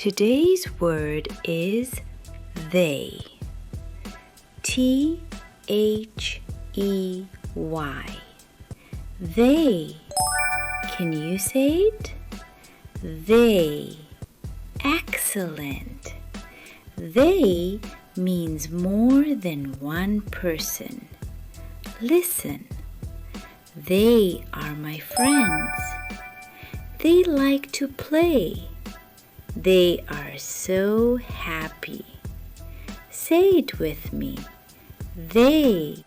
Today's word is they. T-H-E-Y. They. Can you say it? They. Excellent. They means more than one person. Listen. They are my friends. They like to play. They are so happy. Say it with me. They.